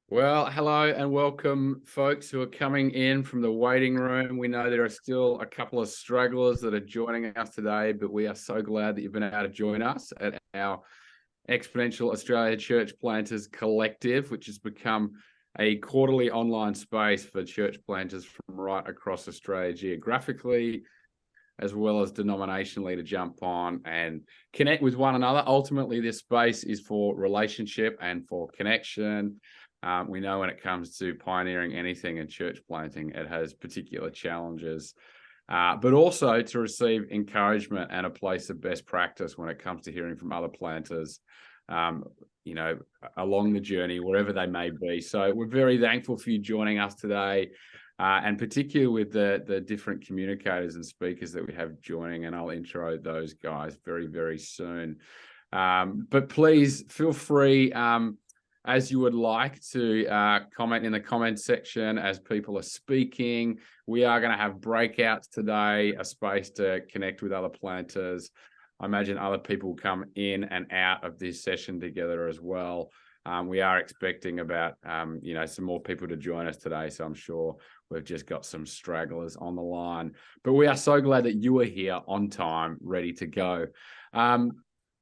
Well, hello and welcome, folks who are coming in from the waiting room. We know there are still a couple of stragglers that are joining us today, but we are so glad that you've been able to join us at our Exponential Australia Church Planters Collective, which has become a quarterly online space for church planters from right across Australia geographically, as well as denominationally, to jump on and connect with one another. Ultimately, this space is for relationship and for connection. We know when it comes to pioneering anything in church planting, it has particular challenges, but also to receive encouragement and a place of best practice when it comes to hearing from other planters, along the journey, wherever they may be. So we're very thankful for you joining us today, and particularly with the different communicators and speakers that we have joining, and I'll intro those guys very, very soon. But please feel free, as you would like, to comment in the comment section as people are speaking. We are going to have breakouts today, a space to connect with other planters. I imagine other people come in and out of this session together as well. We are expecting about, some more people to join us today. So I'm sure we've just got some stragglers on the line. But we are so glad that you are here on time, ready to go.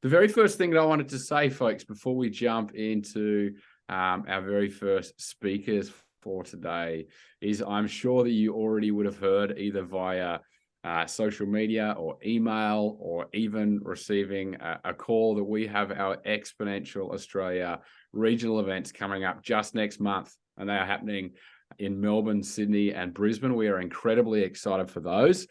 The very first thing that I wanted to say, folks, before we jump into our very first speakers for today, is I'm sure that you already would have heard, either via social media or email, or even receiving a call, that we have our Exponential Australia regional events coming up just next month, and they are happening in Melbourne, Sydney, and Brisbane. We are incredibly excited for those.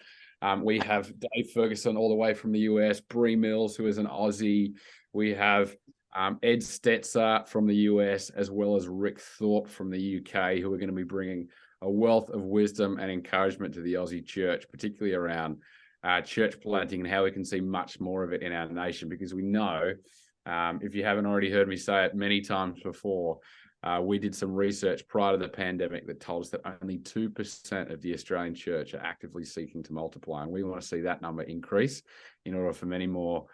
We have Dave Ferguson all the way from the US, Bree Mills, who is an Aussie. We have Ed Stetzer from the US, as well as Rick Thorpe from the UK, who are going to be bringing a wealth of wisdom and encouragement to the Aussie church, particularly around church planting and how we can see much more of it in our nation. Because we know, if you haven't already heard me say it many times before, we did some research prior to the pandemic that told us that only 2% of the Australian church are actively seeking to multiply. And we want to see that number increase in order for many more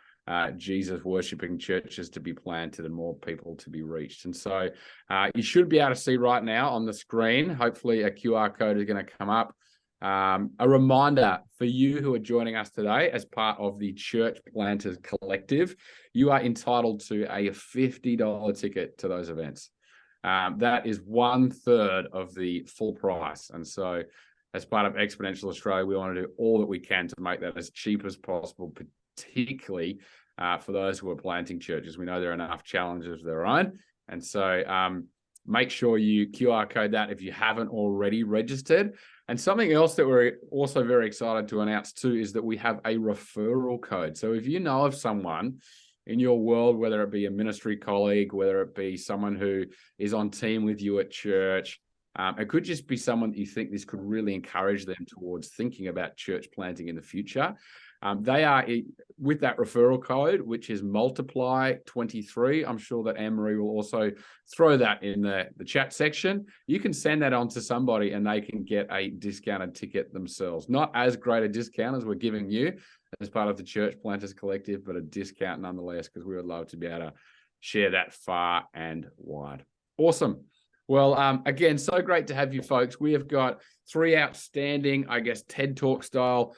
Jesus worshipping churches to be planted and more people to be reached. And so you should be able to see right now on the screen, hopefully a QR code is going to come up. A reminder for you who are joining us today as part of the Church Planters Collective, you are entitled to a $50 ticket to those events. That is 1/3 of the full price. And so as part of Exponential Australia, we want to do all that we can to make that as cheap as possible, particularly for those who are planting churches. We know there are enough challenges of their own. And so make sure you QR code that if you haven't already registered. And something else that we're also very excited to announce too is that we have a referral code. So if you know of someone in your world, whether it be a ministry colleague, whether it be someone who is on team with you at church, it could just be someone that you think this could really encourage them towards thinking about church planting in the future. They are with that referral code, which is multiply23. I'm sure that Anne-Marie will also throw that in the chat section. You can send that on to somebody and they can get a discounted ticket themselves. Not as great a discount as we're giving you as part of the Church Planters Collective, but a discount nonetheless, because we would love to be able to share that far and wide. Awesome. Well, again, so great to have you folks. We have got 3 outstanding, TED Talk style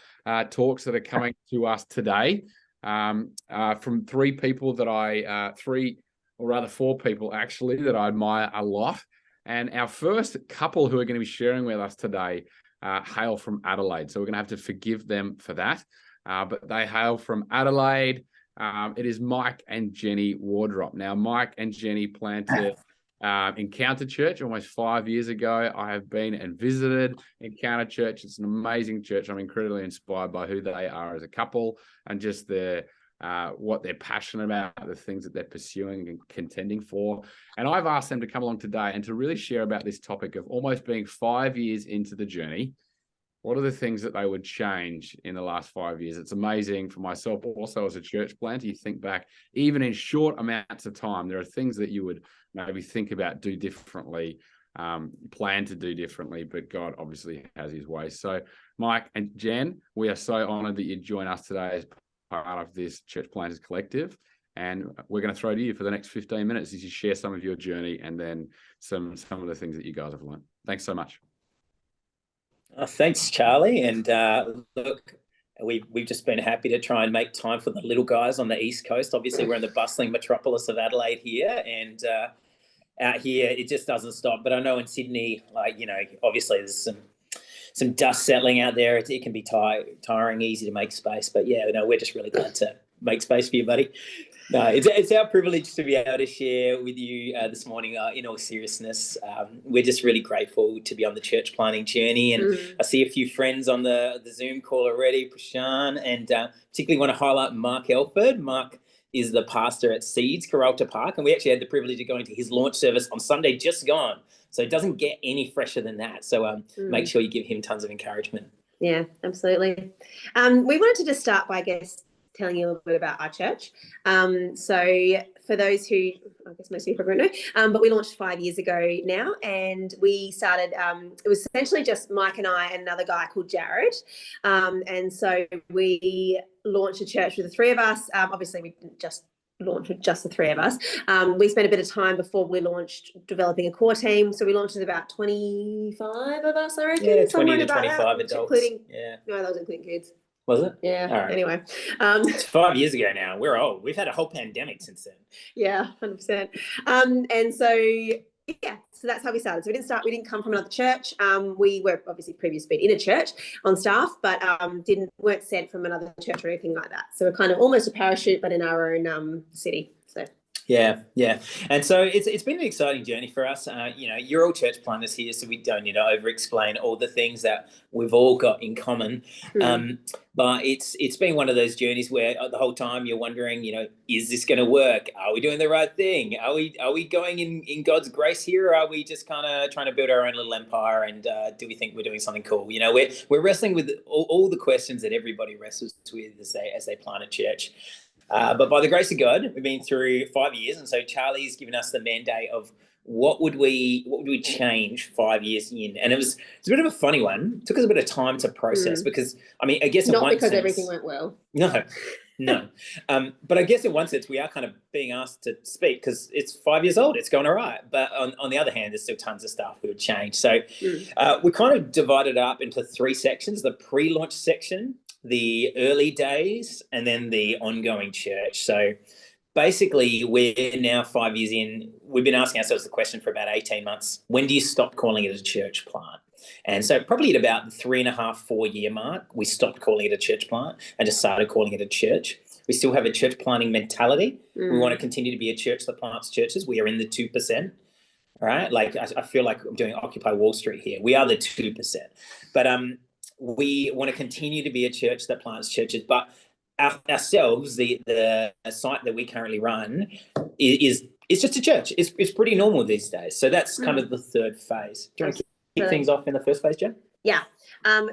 talks that are coming to us today from 3 people that 4 people actually that I admire a lot. And our first couple who are going to be sharing with us today hail from Adelaide. So we're going to have to forgive them for that. But they hail from Adelaide. It is Mike and Jenny Wardrop. Now, Mike and Jenny planted Encounter Church almost 5 years ago. I have been and visited Encounter Church. It's an amazing church. I'm incredibly inspired by who they are as a couple and just what they're passionate about, the things that they're pursuing and contending for. And I've asked them to come along today and to really share about this topic of almost being 5 years into the journey. What are the things that they would change in the last 5 years? It's amazing for myself also as a church planter. You think back, even in short amounts of time, there are things that you would maybe think about, do differently, plan to do differently, but God obviously has his way. So Mike and Jen, we are so honored that you join us today as part of this Church Planters Collective. And we're going to throw to you for the next 15 minutes as you share some of your journey and then some of the things that you guys have learned. Thanks so much. Thanks, Charlie. And look, we've just been happy to try and make time for the little guys on the East Coast. Obviously, we're in the bustling metropolis of Adelaide here, and out here it just doesn't stop. But I know in Sydney, obviously there's some dust settling out there. It can be tiring, easy to make space. But yeah, we're just really glad to make space for you, buddy. No, it's our privilege to be able to share with you this morning. In all seriousness, we're just really grateful to be on the church planting journey. And I see a few friends on the Zoom call already, Prashan, and particularly want to highlight Mark Elford. Mark is the pastor at Seeds, Karalta Park, and we actually had the privilege of going to his launch service on Sunday just gone. So it doesn't get any fresher than that. So make sure you give him tons of encouragement. Yeah, absolutely. We wanted to just start by, I guess, telling you a little bit about our church. So for those who, I guess most people don't know, but we launched 5 years ago now, and we started, it was essentially just Mike and I and another guy called Jared. And so we launched a church with the three of us. Obviously, we didn't just launch with just the three of us. We spent a bit of time before we launched developing a core team. So we launched with about 25 of us, I reckon. Yeah, 20 to 25 adults. Including, yeah. No, that was including kids. Was it? Yeah. All right. Anyway. It's 5 years ago now. We're old. We've had a whole pandemic since then. Yeah, 100%. And so, yeah, so that's how we started. So we didn't come from another church. We were obviously previously been in a church on staff, but weren't sent from another church or anything like that. So we're kind of almost a parachute, but in our own city. So. Yeah. And so it's been an exciting journey for us. You're all church planters here, so we don't need to over-explain all the things that we've all got in common. But it's been one of those journeys where the whole time you're wondering, is this going to work? Are we doing the right thing? Are we going in God's grace here, or are we just kind of trying to build our own little empire? And do we think we're doing something cool? We're wrestling with all the questions that everybody wrestles with as they plant a church. But by the grace of God, we've been through 5 years, and so Charlie's given us the mandate of what would we change 5 years in, and it's a bit of a funny one. It took us a bit of time to process because I guess not because everything went well. No. But I guess in one sense we are kind of being asked to speak because it's 5 years old. It's going all right, but on the other hand, there's still tons of stuff we would change. So we kind of divided it up into 3 sections: the pre-launch section, the early days, and then the ongoing church. So basically, we're now 5 years in. We've been asking ourselves the question for about 18 months. When do you stop calling it a church plant? And so probably at about the 3.5, 4 year mark, we stopped calling it a church plant and just started calling it a church. We still have a church planting mentality. We want to continue to be a church that plants churches. We are in the 2%. All right. Like I feel like I'm doing Occupy Wall Street here. We are the 2%. But we want to continue to be a church that plants churches, but ourselves, the site that we currently run is just a church. It's pretty normal these days. So that's kind of the third phase. Do you want to kick things off in the first phase, Jen? Yeah.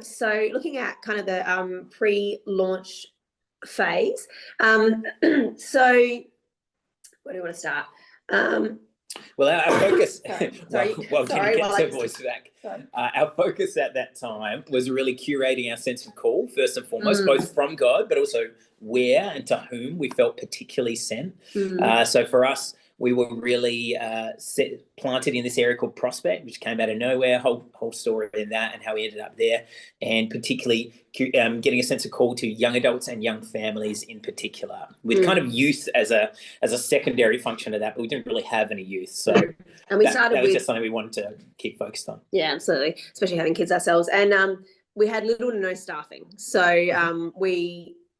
So looking at kind of the pre-launch phase. So where do you want to start? Well, our focus, while Jenny gets her voice back, our focus at that time was really curating our sense of call, first and foremost, both from God, but also where and to whom we felt particularly sent. So for us, we were really planted in this area called Prospect, which came out of nowhere, whole story in that and how we ended up there, and particularly getting a sense of call to young adults and young families in particular, with kind of youth as a secondary function of that, but we didn't really have any youth. So that was just something we wanted to keep focused on. Yeah, absolutely, especially having kids ourselves. And we had little to no staffing. So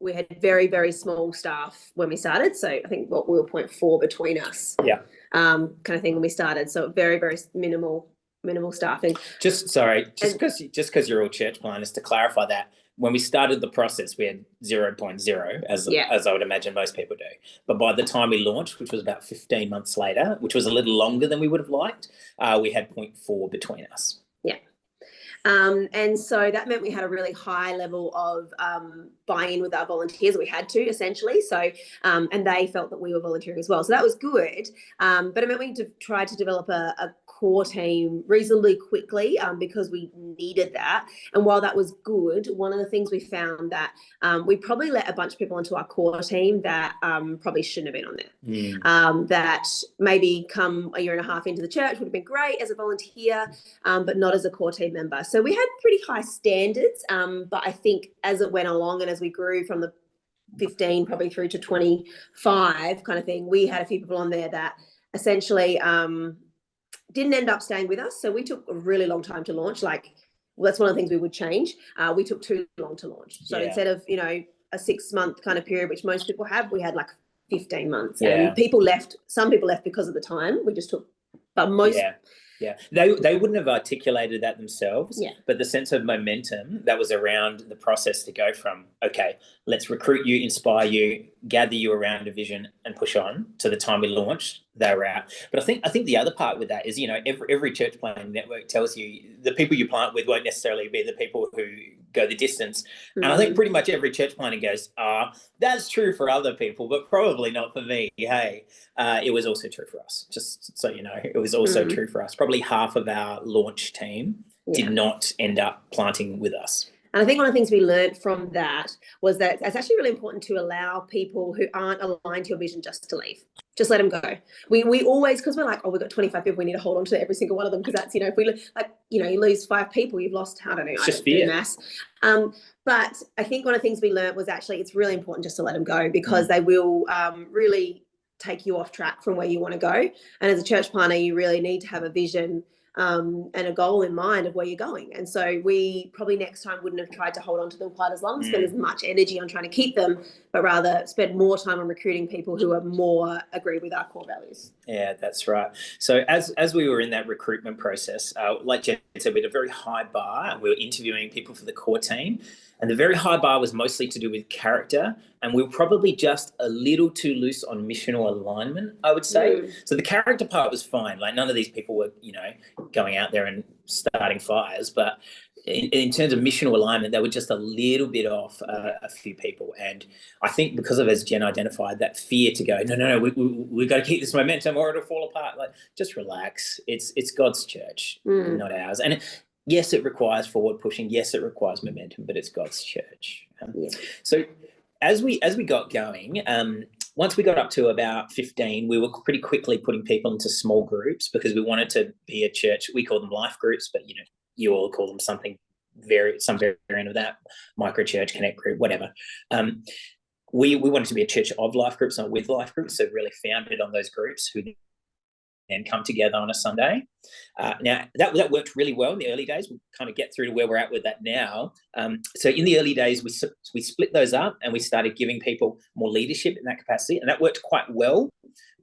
we had very, very small staff when we started. So I think we were 0.4 between us. Yeah. Kind of thing when we started. So very, very minimal staffing. Just because you're all church planners, to clarify that, when we started the process, we had 0.0, as I would imagine most people do. But by the time we launched, which was about 15 months later, which was a little longer than we would have liked, we had 0.4 between us. Yeah. And so that meant we had a really high level of buy in with our volunteers. We had to, essentially. So, and they felt that we were volunteering as well. So that was good. But it meant we tried to develop a core team reasonably quickly because we needed that. And while that was good, one of the things we found that we probably let a bunch of people onto our core team that probably shouldn't have been on there. That maybe come a year and a half into the church would have been great as a volunteer, but not as a core team member. So we had pretty high standards, but I think as it went along and as we grew from the 15 probably through to 25 kind of thing, we had a few people on there that essentially didn't end up staying with us. So we took a really long time to launch. Like, well, that's one of the things we would change. We took too long to launch. So instead of, you know, a 6-month kind of period, which most people have, we had like 15 months. And people left. Some people left because of the time. We just took, but most. Yeah, they wouldn't have articulated that themselves, but the sense of momentum that was around the process to go from, okay, let's recruit you, inspire you, gather you around a vision and push on, to the time we launched, they were out. But I think the other part with that is, you know, every church planting network tells you the people you plant with won't necessarily be the people who go the distance. And I think pretty much every church planting goes, that's true for other people, but probably not for me. Hey, it was also true for us. Just so you know, it was also true for us. Probably half of our launch team did not end up planting with us. And I think one of the things we learned from that was that it's actually really important to allow people who aren't aligned to your vision just to leave. Just let them go. We always, because we're like, oh, we've got 25 people, we need to hold on to every single one of them, because that's, you know, if we like, you know, you lose 5 people, you've lost, I don't know, just fear. Mass. But I think one of the things we learned was actually it's really important just to let them go, because they will really take you off track from where you want to go. And as a church planter, you really need to have a vision and a goal in mind of where you're going. And so we probably next time wouldn't have tried to hold on to them quite as long, spend as much energy on trying to keep them, but rather spend more time on recruiting people who are more agree with our core values. Yeah, that's right. So as we were in that recruitment process, like Jen said, we had a very high bar, and we were interviewing people for the core team. And the very high bar was mostly to do with character, and we were probably just a little too loose on missional alignment, I would say. So the character part was fine. Like, none of these people were, you know, going out there and starting fires. But in terms of missional alignment, they were just a little bit off a few people. And I think because of, as Jen identified, that fear to go, no, we've got to keep this momentum or it'll fall apart. Like, just relax. It's God's church, not ours. And yes, it requires forward pushing. Yes, it requires momentum, but it's God's church. So as we got going, once we got up to about 15, we were pretty quickly putting people into small groups, because we wanted to be a church. We call them life groups, but, you know, you all call them some variant of that, micro church, connect group, whatever. We wanted to be a church of life groups, not with life groups. So really founded on those groups who and come together on a Sunday. Now, that worked really well in the early days. We'll kind of get through to where we're at with that now. So in the early days, we split those up, and we started giving people more leadership in that capacity, and that worked quite well.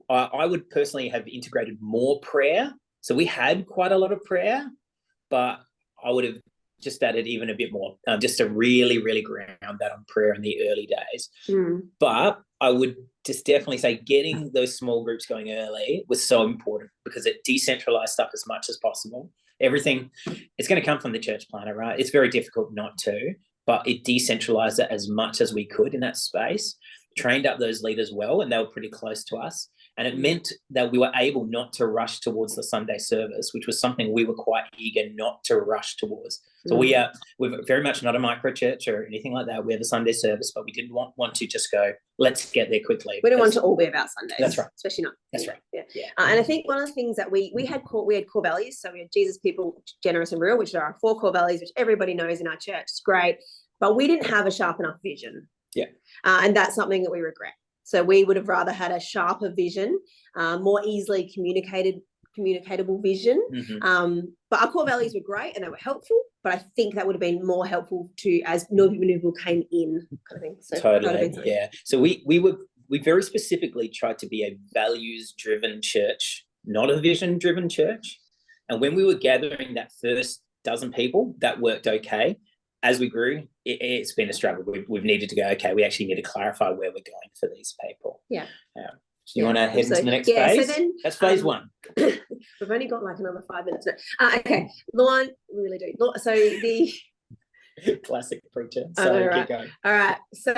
I would personally have integrated more prayer. So we had quite a lot of prayer, but I would have just added even a bit more, just to really, really ground that on prayer in the early days. But I would just definitely say getting those small groups going early was so important, because it decentralized stuff as much as possible. Everything, it's going to come from the church planter, right? It's very difficult not to, but it decentralized it as much as we could in that space, trained up those leaders well, and they were pretty close to us. And it meant that we were able not to rush towards the Sunday service, which was something we were quite eager not to rush towards. So we're very much not a micro church or anything like that. We have a Sunday service, but we didn't want to just go, let's get there quickly. We don't want to all be about Sundays. That's right. Especially not. That's right. Yeah. And I think one of the things that we had core values. So we had Jesus, people, generous and real, which are our 4 core values, which everybody knows in our church. It's great. But we didn't have a sharp enough vision. Yeah. And that's something that we regret. So we would have rather had a sharper vision, more easily communicatable vision. But our core values were great and they were helpful, but I think that would have been more helpful to as new people came in, kind of thing. So totally, yeah. So we very specifically tried to be a values-driven church, not a vision-driven church. And when we were gathering that first dozen people, that worked okay. As we grew, it's been a struggle. We've needed to go, okay, we actually need to clarify where we're going for these people. Yeah. So you want to head into the next phase? So then, that's phase 1. We've only got like another 5 minutes now. Okay, Lauren, we really do. So Classic preacher. I So know, keep right? going. All right. So,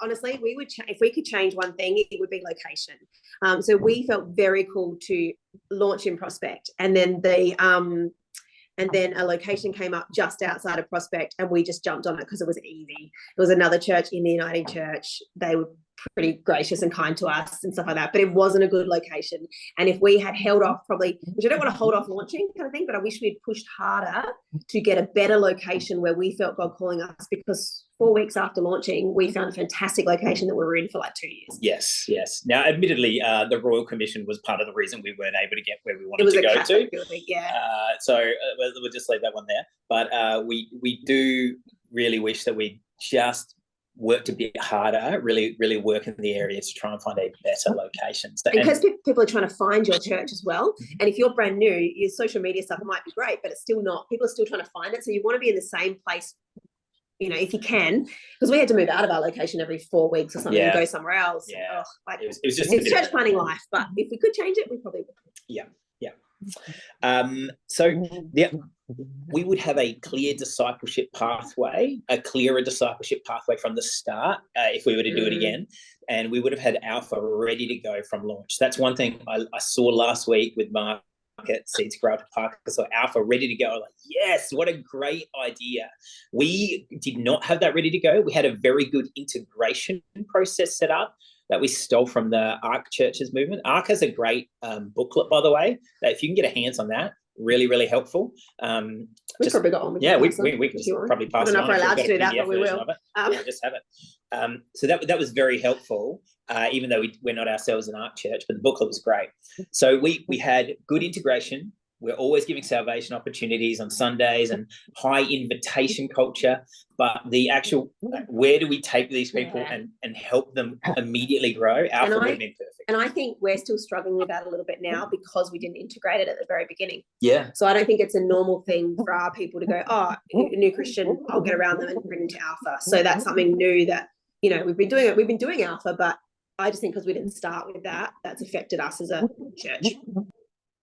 honestly, we would if we could change one thing, it would be location. So we felt very cool to launch in Prospect, and then a location came up just outside of Prospect, and we just jumped on it because it was easy. It was another church in the Uniting Church. They were pretty gracious and kind to us and stuff like that, but it wasn't a good location. And if we had held off, probably, which I don't want to hold off launching kind of thing, but I wish we'd pushed harder to get a better location where we felt God calling us, because 4 weeks after launching, we found a fantastic location that we were in for like 2 years. Yes. Now, admittedly, the Royal Commission was part of the reason we weren't able to get where we wanted to go to. Building, yeah. So we'll just leave that one there. But we do really wish that we just worked a bit harder, really work in the area to try and find a better location. So, because people are trying to find your church as well. And if you're brand new, your social media stuff might be great, but it's still not. People are still trying to find it. So you want to be in the same place, if you can, because we had to move out of our location every 4 weeks or something and go somewhere else. Yeah. It was just it's church planning life, but if we could change it, we probably would. Yeah. We would have a clear discipleship pathway, a clearer discipleship pathway from the start if we were to do it again. And we would have had Alpha ready to go from launch. That's one thing I saw last week with Mark at Seeds Grow to Park. So Alpha ready to go. Like, yes, what a great idea. We did not have that ready to go. We had a very good integration process set up that we stole from the ARC Churches movement. ARC has a great booklet, by the way, that if you can get a hands on that, really helpful. We've probably got one. We can just probably pass it on. I don't know if we're allowed to do that, but we will. Just have it. So that was very helpful, even though we're not ourselves an ARC church, but the booklet was great. So we had good integration. We're always giving salvation opportunities on Sundays and high invitation culture. But the actual, where do we take these people and help them immediately grow? Alpha would have been perfect. And I think we're still struggling with that a little bit now because we didn't integrate it at the very beginning. Yeah. So I don't think it's a normal thing for our people to go, a new Christian, I'll get around them and bring them to Alpha. So that's something new that, we've been doing it. We've been doing Alpha, but I just think because we didn't start with that, that's affected us as a church.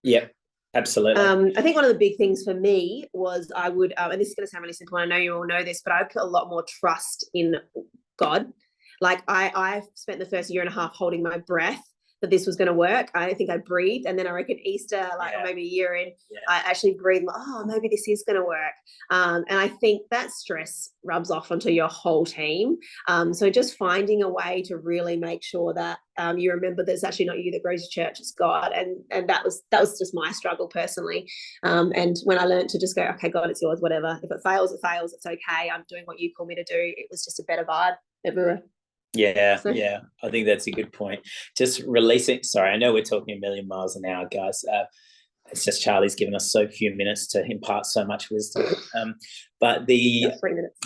Yeah. Absolutely. I think one of the big things for me was I would, and this is going to sound really simple, I know you all know this, but I put a lot more trust in God. Like I spent the first year and a half holding my breath that this was going to work. I don't think I breathed. And then I reckon Easter, or maybe a year in, I actually breathed, maybe this is going to work. And I think that stress rubs off onto your whole team. So just finding a way to really make sure that you remember that it's actually not you that grows your church, it's God. And that was just my struggle personally. And when I learned to just go, okay, God, it's yours, whatever. If it fails, it fails. It's okay. I'm doing what you call me to do. It was just a better vibe everywhere. Yeah. I think that's a good point. Just releasing. Sorry, I know we're talking a million miles an hour, guys. It's just Charlie's given us so few minutes to impart so much wisdom. But 3 minutes.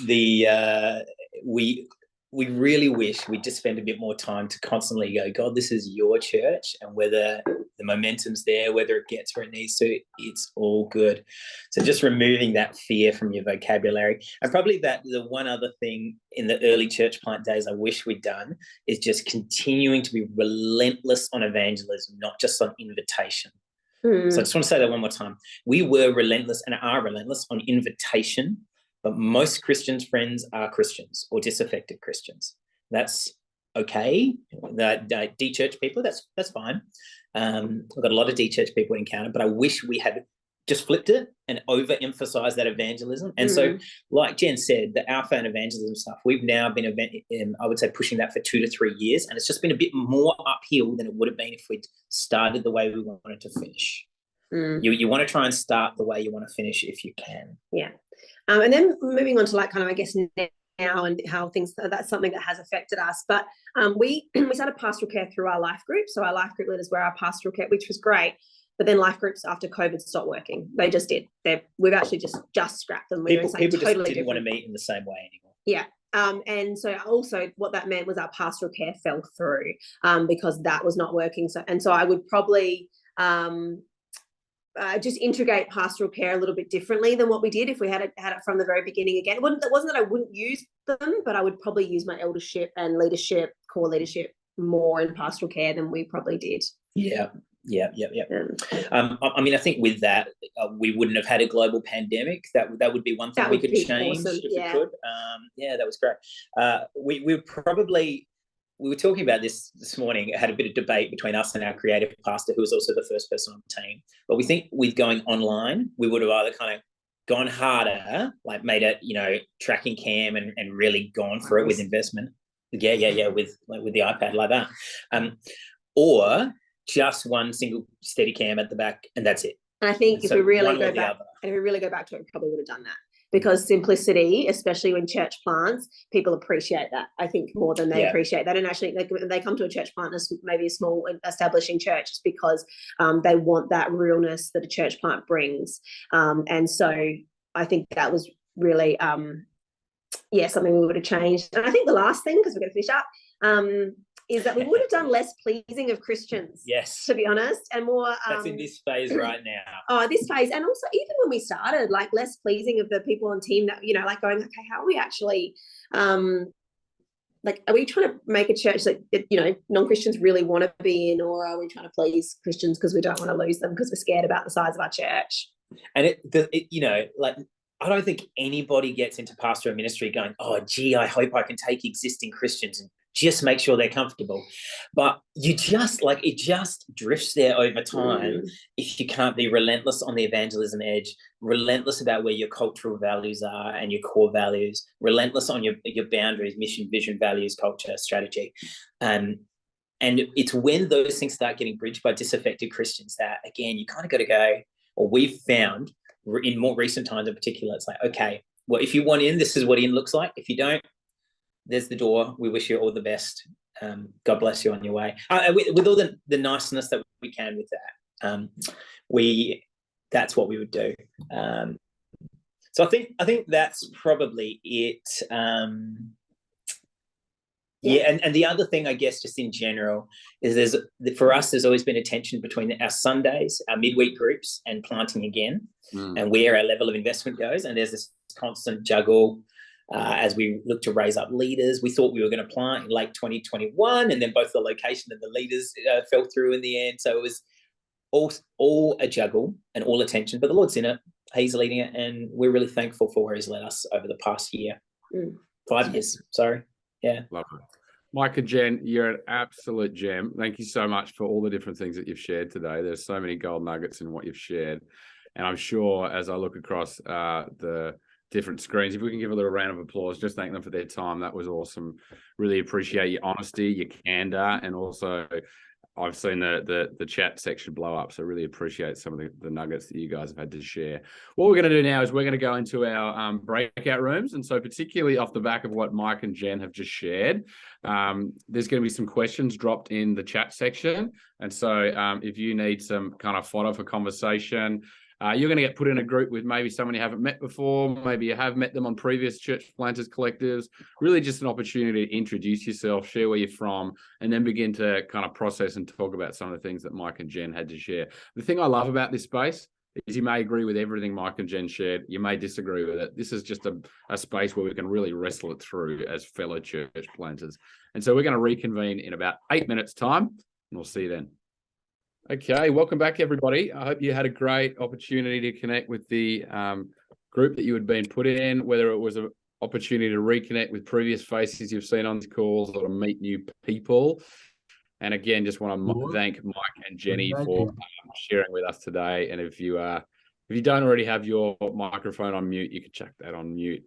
We really wish we'd just spend a bit more time to constantly go, God, this is your church, and whether the momentum's there, whether it gets where it needs to, it's all good. So just removing that fear from your vocabulary. And probably that the one other thing in the early church plant days I wish we'd done is just continuing to be relentless on evangelism, not just on invitation. So I just want to say that one more time. We were relentless and are relentless on invitation, but most Christians' friends are Christians or disaffected Christians. That's okay. The de-church people, that's fine. I've got a lot of de-church people encountered, but I wish we had just flipped it and overemphasized that evangelism. And so, like Jen said, the Alpha and evangelism stuff, we've now been, I would say, pushing that for 2 to 3 years, and it's just been a bit more uphill than it would have been if we'd started the way we wanted to finish. You want to try and start the way you want to finish if you can. Yeah. And then moving on to I guess now and how things, that's something that has affected us. But we started pastoral care through our life group. So our life group leaders were our pastoral care, which was great. But then life groups after COVID stopped working. They just did. We've actually just scrapped them. People just didn't want to meet in the same way anymore. Yeah. And so also what that meant was our pastoral care fell through because that was not working. So I would probably just integrate pastoral care a little bit differently than what we did if we had it from the very beginning again. It wasn't that I wouldn't use them, but I would probably use my eldership and leadership, core leadership more in pastoral care than we probably did. Yeah. Yeah. I mean, I think with that, we wouldn't have had a global pandemic. That would be one thing we could change if we could. That was great. We were talking about this morning. Had a bit of debate between us and our creative pastor, who was also the first person on the team. But we think with going online, we would have either kind of gone harder, like made it, tracking cam and really gone for it with investment. With the iPad like that, or just one single steady cam at the back, and that's it. And I think if we really go back to it, we probably would have done that, because simplicity, especially when church plants, people appreciate that. I think more than they appreciate that. And actually, they come to a church plant, maybe a small establishing church, it's because they want that realness that a church plant brings. And so I think that was really, something we would have changed. And I think the last thing, because we're going to finish up, is that we would have done less pleasing of Christians. Yes. To be honest, and more. That's in this phase right now. Oh, this phase, and also even when we started, like less pleasing of the people on team that like going, okay, how are we actually, are we trying to make a church that non-Christians really want to be in, or are we trying to please Christians because we don't want to lose them because we're scared about the size of our church? And I don't think anybody gets into pastoral ministry going, oh, gee, I hope I can take existing Christians and just make sure they're comfortable. But it just drifts there over time if you can't be relentless on the evangelism edge, relentless about where your cultural values are and your core values, relentless on your boundaries, mission, vision, values, culture, strategy. And it's when those things start getting bridged by disaffected Christians that, again, you kind of got to go, or we've found in more recent times in particular, it's like, okay, well, if you want in, this is what in looks like. If you don't, there's the door. We wish you all the best. God bless you on your way. With all the niceness that we can with that, that's what we would do. So I think that's probably it. And the other thing, I guess, just in general, is for us, there's always been a tension between our Sundays, our midweek groups, and planting again, and where our level of investment goes. And there's this constant juggle as we look to raise up leaders. We thought we were going to plant in late 2021, and then both the location and the leaders fell through in the end. So it was all a juggle and all attention, but the Lord's in it. He's leading it, and we're really thankful for where he's led us over the past year. 5 years, sorry. Yeah. Lovely. Mike and Jen, you're an absolute gem. Thank you so much for all the different things that you've shared today. There's so many gold nuggets in what you've shared. And I'm sure as I look across the different screens, if we can give a little round of applause, just thank them for their time. That was awesome. Really appreciate your honesty, your candor, and also I've seen the chat section blow up, so really appreciate some of the nuggets that you guys have had to share. What we're going to do now is we're going to go into our breakout rooms, and so particularly off the back of what Mike and Jen have just shared, there's going to be some questions dropped in the chat section, and so if you need some kind of fodder for conversation, you're going to get put in a group with maybe someone you haven't met before. Maybe you have met them on previous Church Planters collectives. Really just an opportunity to introduce yourself, share where you're from, and then begin to kind of process and talk about some of the things that Mike and Jen had to share. The thing I love about this space is you may agree with everything Mike and Jen shared. You may disagree with it. This is just a space where we can really wrestle it through as fellow church planters. And so we're going to reconvene in about 8 minutes' time, and we'll see you then. Okay, welcome back, everybody. I hope you had a great opportunity to connect with the group that you had been put in, whether it was an opportunity to reconnect with previous faces you've seen on these calls or to meet new people. And again, just want to thank Mike and Jenny for sharing with us today. And if you don't already have your microphone on mute, you can chuck that on mute.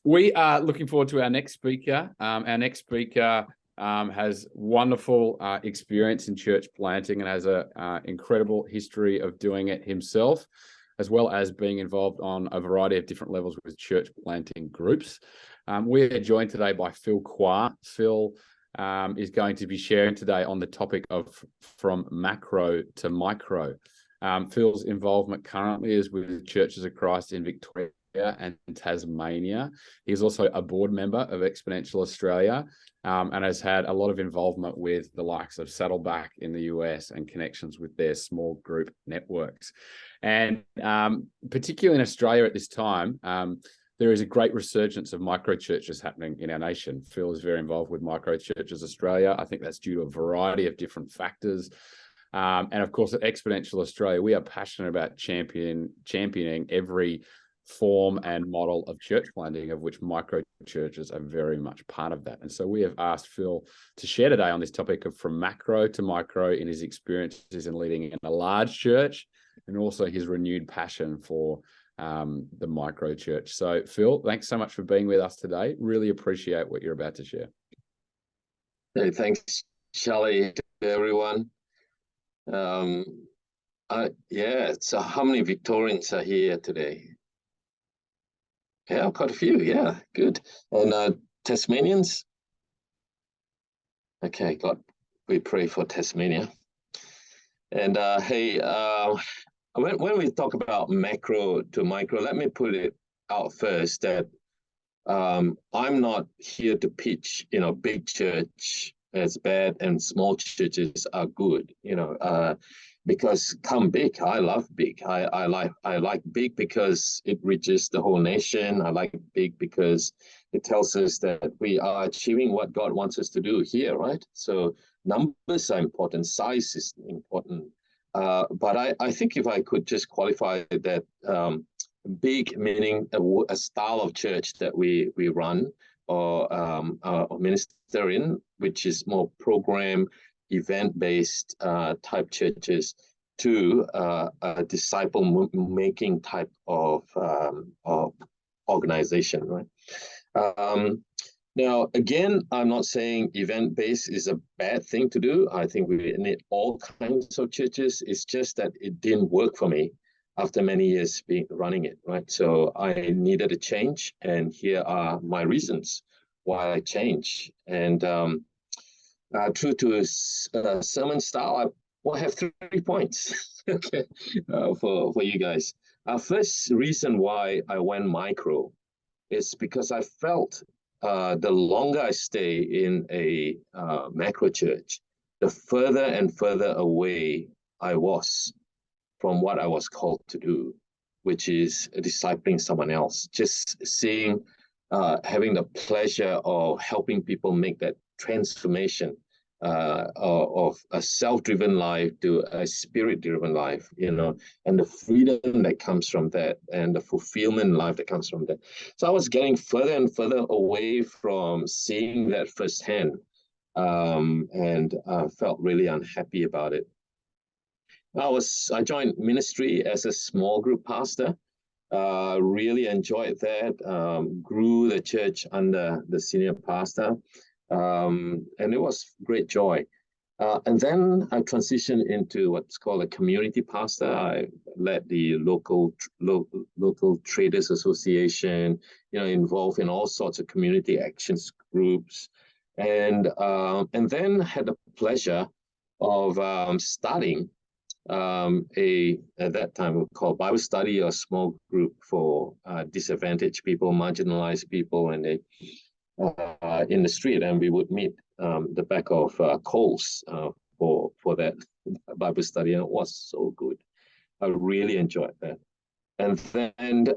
We are looking forward to our next speaker. Our next speaker has wonderful experience in church planting and has an incredible history of doing it himself, as well as being involved on a variety of different levels with church planting groups. We are joined today by Phil Qua. Phil is going to be sharing today on the topic of from macro to micro. Phil's involvement currently is with Churches of Christ in Victoria and Tasmania. He's also a board member of Exponential Australia, and has had a lot of involvement with the likes of Saddleback in the US and connections with their small group networks. And particularly in Australia at this time, there is a great resurgence of micro churches happening in our nation. Phil is very involved with Micro Churches Australia. I think that's due to a variety of different factors. And of course, at Exponential Australia, we are passionate about championing every form and model of church planting, of which micro churches are very much part of that. And so we have asked Phil to share today on this topic of from macro to micro in his experiences in leading in a large church, and also his renewed passion for the micro church. So Phil, thanks so much for being with us today. Really appreciate what you're about to share. Hey, thanks, Charlie, to everyone. Yeah, so how many Victorians are here today? Yeah, quite a few. Yeah, good. And Tasmanians? Okay, God, we pray for Tasmania. And hey, when we talk about macro to micro, let me put it out first that I'm not here to pitch, big church as bad and small churches are good, because come big. I love big. I like big because it reaches the whole nation. I like big because it tells us that we are achieving what God wants us to do here, right? So numbers are important. Size is important. But I think if I could just qualify that, big meaning a style of church that we run or minister in, which is more program, event-based type churches, to a disciple-making type of organization, right? Now, again, I'm not saying event-based is a bad thing to do. I think we need all kinds of churches. It's just that it didn't work for me after many years running it, right? So I needed a change, and here are my reasons why I changed. And true to sermon style, I will have 3 points okay, for you guys. First reason why I went micro is because I felt the longer I stay in a macro church, the further and further away I was from what I was called to do, which is discipling someone else. Just seeing, having the pleasure of helping people make that transformation of a self-driven life to a spirit-driven life, and the freedom that comes from that, and the fulfillment life that comes from that. So I was getting further and further away from seeing that firsthand, and I felt really unhappy about it. I joined ministry as a small group pastor. Really enjoyed that. Grew the church under the senior pastor. And it was great joy. And then I transitioned into what's called a community pastor. I led the local traders association, involved in all sorts of community actions groups, and then had the pleasure of starting at that time we called Bible study, a small group for disadvantaged people, marginalized people, and they in the street, and we would meet the back of Coles for that Bible study, and it was so good. I really enjoyed that. And then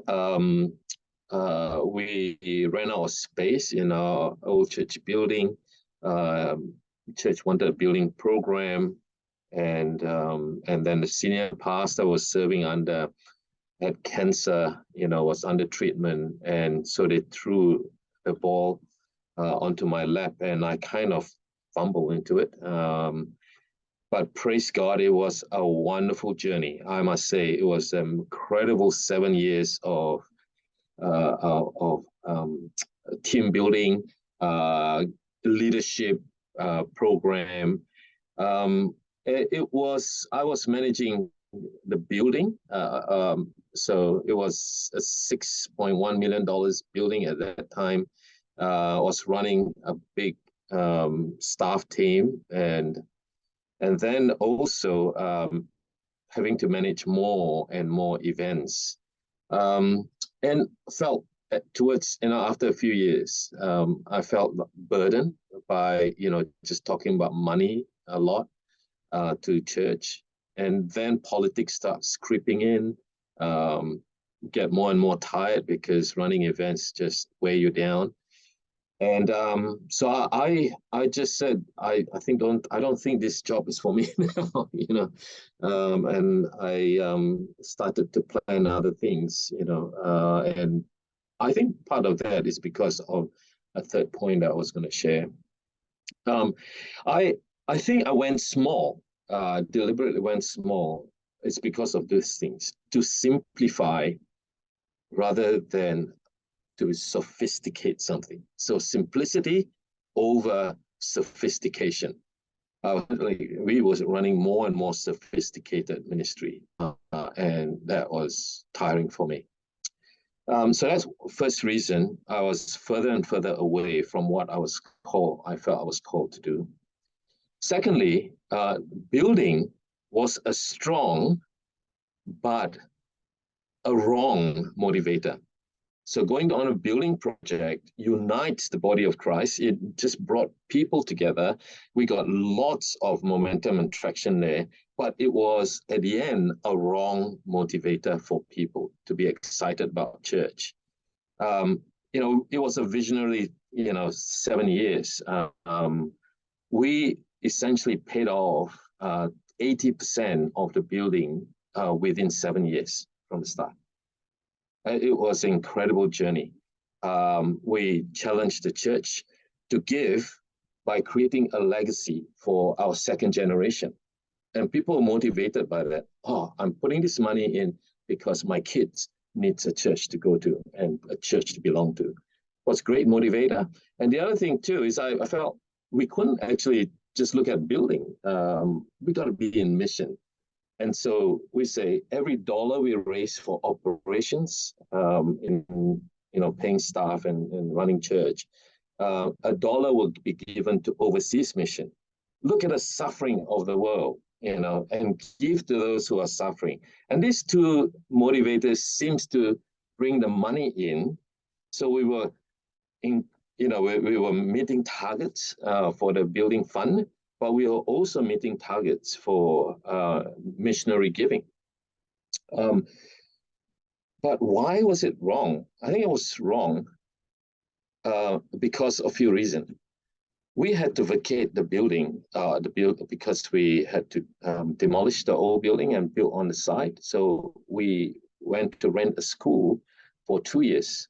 we ran out of space in our old church building. Church wanted a building program, and then the senior pastor was serving had cancer, was under treatment, and so they threw the ball onto my lap, and I kind of fumbled into it. But praise God, it was a wonderful journey. I must say, it was an incredible 7 years of team building, leadership program. I was managing the building, so it was a $6.1 million building at that time. I was running a big staff team, and then also having to manage more and more events, and felt towards, after a few years, I felt burdened by, just talking about money a lot to church. And then politics starts creeping in, get more and more tired because running events just weigh you down. And so I just said I don't think this job is for me now, and I started to plan other things, and I think part of that is because of a third point that I was going to share. Um, I I think I went small, deliberately went small. It's because of these things, to simplify rather than to sophisticate something. So simplicity over sophistication. We was running more and more sophisticated ministry, and that was tiring for me. So that's first reason I was further and further away from what I felt I was called to do. Secondly, building was a strong but a wrong motivator. So going on a building project unites the body of Christ. It just brought people together. We got lots of momentum and traction there, but it was at the end a wrong motivator for people to be excited about church. It was a visionary, 7 years. We essentially paid off 80% of the building within 7 years from the start. It was an incredible journey. We challenged the church to give by creating a legacy for our second generation. And people were motivated by that. Oh, I'm putting this money in because my kids needs a church to go to and a church to belong to. It was a great motivator. And the other thing too is I felt we couldn't actually just look at building. We got to be in mission. And so we say every dollar we raise for operations, in paying staff and running church, a dollar will be given to overseas mission. Look at the suffering of the world, and give to those who are suffering. And these two motivators seems to bring the money in. So we were we were meeting targets for the building fund, but we are also meeting targets for missionary giving. But why was it wrong? I think it was wrong because of a few reasons. We had to vacate the building, because we had to demolish the old building and build on the site. So we went to rent a school for 2 years.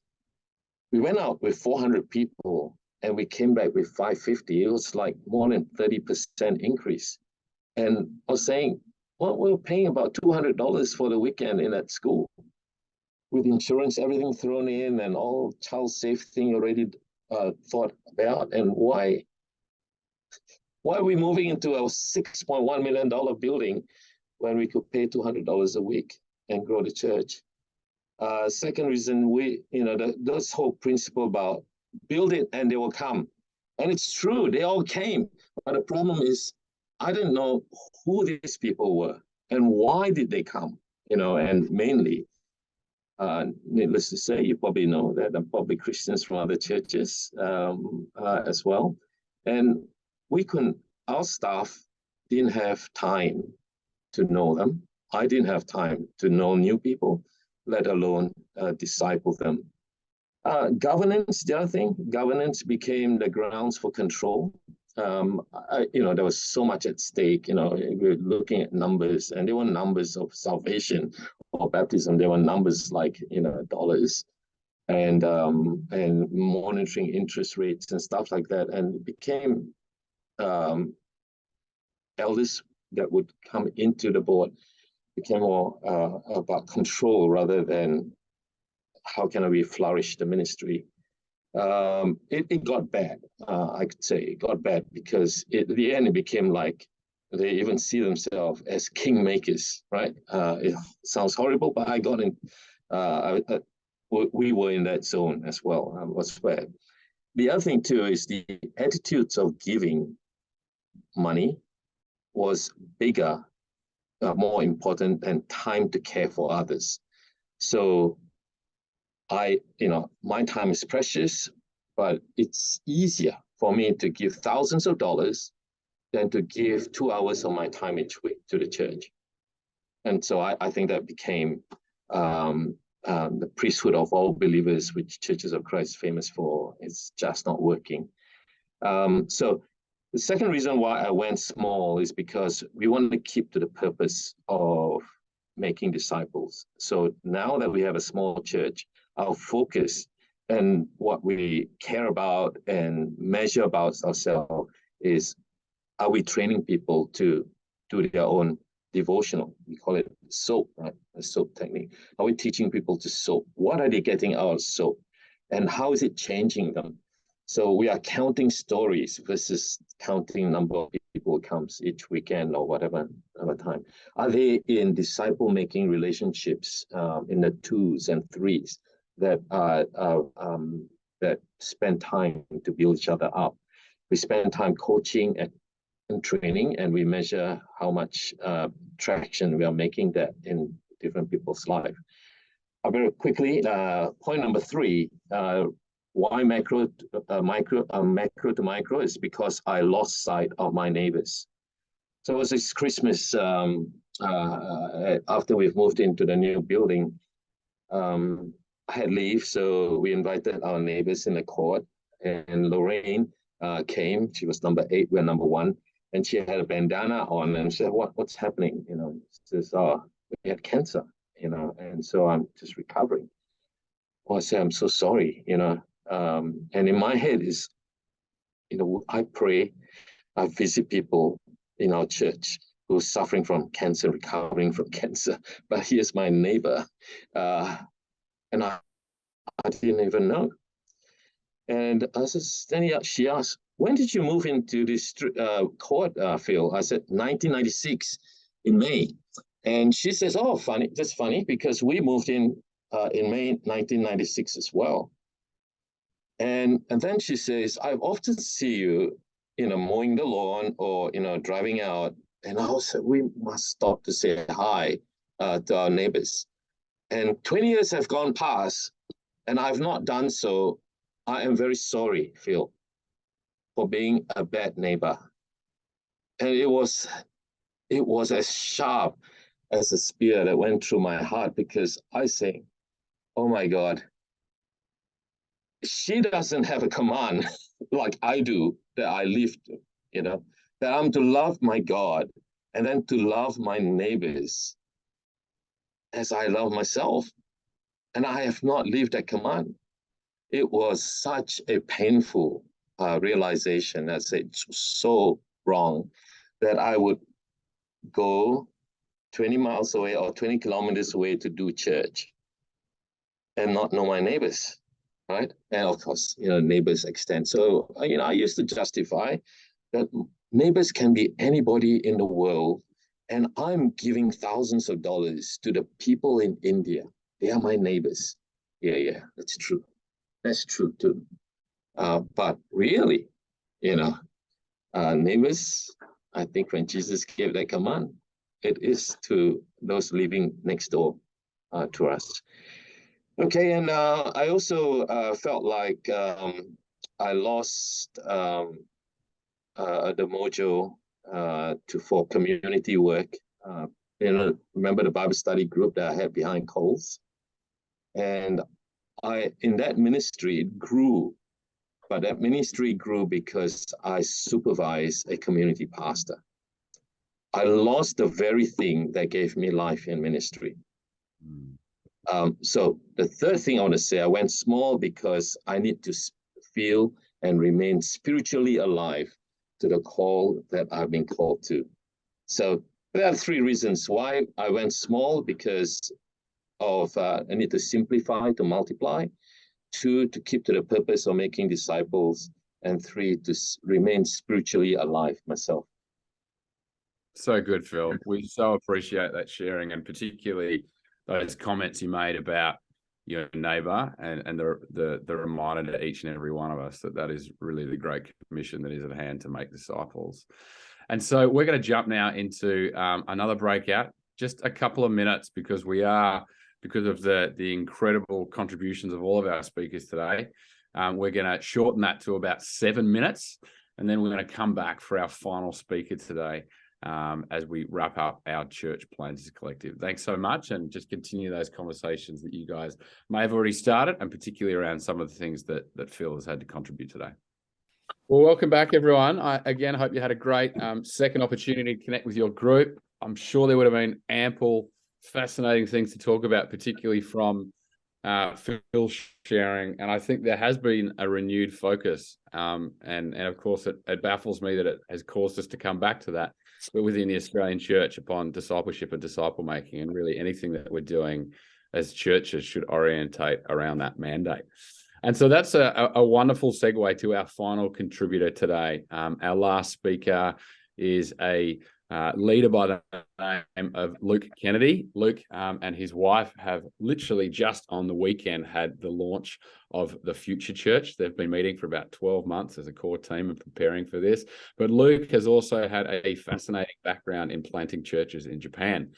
We went out with 400 people and we came back with 550. It was like more than 30% increase. And I was saying, well, we were paying about $200 for the weekend in that school with insurance, everything thrown in and all child safety already thought about. And why are we moving into a $6.1 million building when we could pay $200 a week and grow the church? Second reason, this whole principle about build it and they will come. And it's true, they all came. But the problem is, I didn't know who these people were and why did they come, and mainly, needless to say, you probably know that they're probably Christians from other churches as well. And our staff didn't have time to know them. I didn't have time to know new people, let alone disciple them. Governance, the other thing, governance became the grounds for control. There was so much at stake. We were looking at numbers, and there were numbers of salvation or baptism. There were numbers like dollars, and monitoring interest rates and stuff like that. And it became elders that would come into the board became more about control rather than how can we flourish the ministry. It got bad, I could say. It got bad because at the end it became like they even see themselves as kingmakers, right? It sounds horrible, but I got in. We were in that zone as well. It was bad. The other thing too is the attitudes of giving money was bigger, more important than time to care for others. So my time is precious, but it's easier for me to give thousands of dollars than to give 2 hours of my time each week to the church. And so I think that became the priesthood of all believers, which Churches of Christ is famous for, is just not working. So the second reason why I went small is because we want to keep to the purpose of making disciples. So now that we have a small church, our focus and what we care about and measure about ourselves is, are we training people to do their own devotional? We call it SOAP, right? A SOAP technique. Are we teaching people to SOAP? What are they getting out of SOAP? And how is it changing them? So we are counting stories versus counting number of people who comes each weekend or whatever time. Are they in disciple-making relationships in the 2s and 3s that that spend time to build each other up? We spend time coaching and training, and we measure how much traction we are making that in different people's life. Very quickly, point number 3. Why macro to micro is because I lost sight of my neighbors. So it was this Christmas after we've moved into the new building. I had leave, so we invited our neighbors in the court, and Lorraine came. She was number 8, we're number 1, and she had a bandana on, and she said, "What's happening?" You know, she says, "Oh, we had cancer, you know, and so I'm just recovering." Well, I said, "I'm so sorry, you know." And in my head is, you know, I pray, I visit people in our church who are suffering from cancer, recovering from cancer. But here's my neighbor, and I didn't even know. And I was standing up. She asked, "When did you move into this court, Phil?" I said, 1996 in May. And she says, "Oh, funny. That's funny because we moved in May 1996 as well." And then she says, "I often see you, you know, mowing the lawn or, you know, driving out." And I said, "We must stop to say hi to our neighbors." And 20 years have gone past, and I've not done so. I am very sorry, Phil, for being a bad neighbor. And it was as sharp as a spear that went through my heart, because I say, oh my God, she doesn't have a command like I do that I live to, you know, that I'm to love my God and then to love my neighbors as I love myself. And I have not lived that command. It was such a painful realization. I said, it's so wrong that I would go 20 miles away or 20 kilometers away to do church and not know my neighbors, right? And of course, you know, neighbors extend. So, you know, I used to justify that neighbors can be anybody in the world, and I'm giving thousands of dollars to the people in India. They are my neighbors. Yeah, that's true. That's true too. But really, you know, neighbors, I think when Jesus gave that command, it is to those living next door to us. Okay, and I also felt like I lost the mojo for community work. You know, remember the Bible study group that I had behind Coles? And in that ministry, it grew. But that ministry grew because I supervised a community pastor. I lost the very thing that gave me life in ministry. So the third thing I want to say, I went small because I need to feel and remain spiritually alive to the call that I've been called to. So there are 3 reasons why I went small: because of I need to simplify to multiply, 2, to keep to the purpose of making disciples, and 3, to remain spiritually alive myself. So good, Phil. We so appreciate that sharing, and particularly those comments you made about your neighbor and the reminder to each and every one of us that is really the great commission that is at hand to make disciples. And so we're going to jump now into another breakout, just a couple of minutes, because of the incredible contributions of all of our speakers today. We're going to shorten that to about 7 minutes, and then we're going to come back for our final speaker today. as we wrap up our Church Planters Collective. Thanks so much, and just continue those conversations that you guys may have already started, and particularly around some of the things that Phil has had to contribute today. Well, welcome back, everyone. I again hope you had a great second opportunity to connect with your group. I'm sure there would have been ample, fascinating things to talk about, particularly from Phil sharing, and I think there has been a renewed focus, and of course it baffles me that it has caused us to come back to that, but within the Australian Church, upon discipleship and disciple making, and really anything that we're doing as churches should orientate around that mandate. And so that's a wonderful segue to our final contributor today. Our last speaker is a leader by the name of Luke Kennedy. Luke and his wife have literally just on the weekend had the launch of the Future Church. They've been meeting for about 12 months as a core team and preparing for this. But Luke has also had a fascinating background in planting churches in Japan,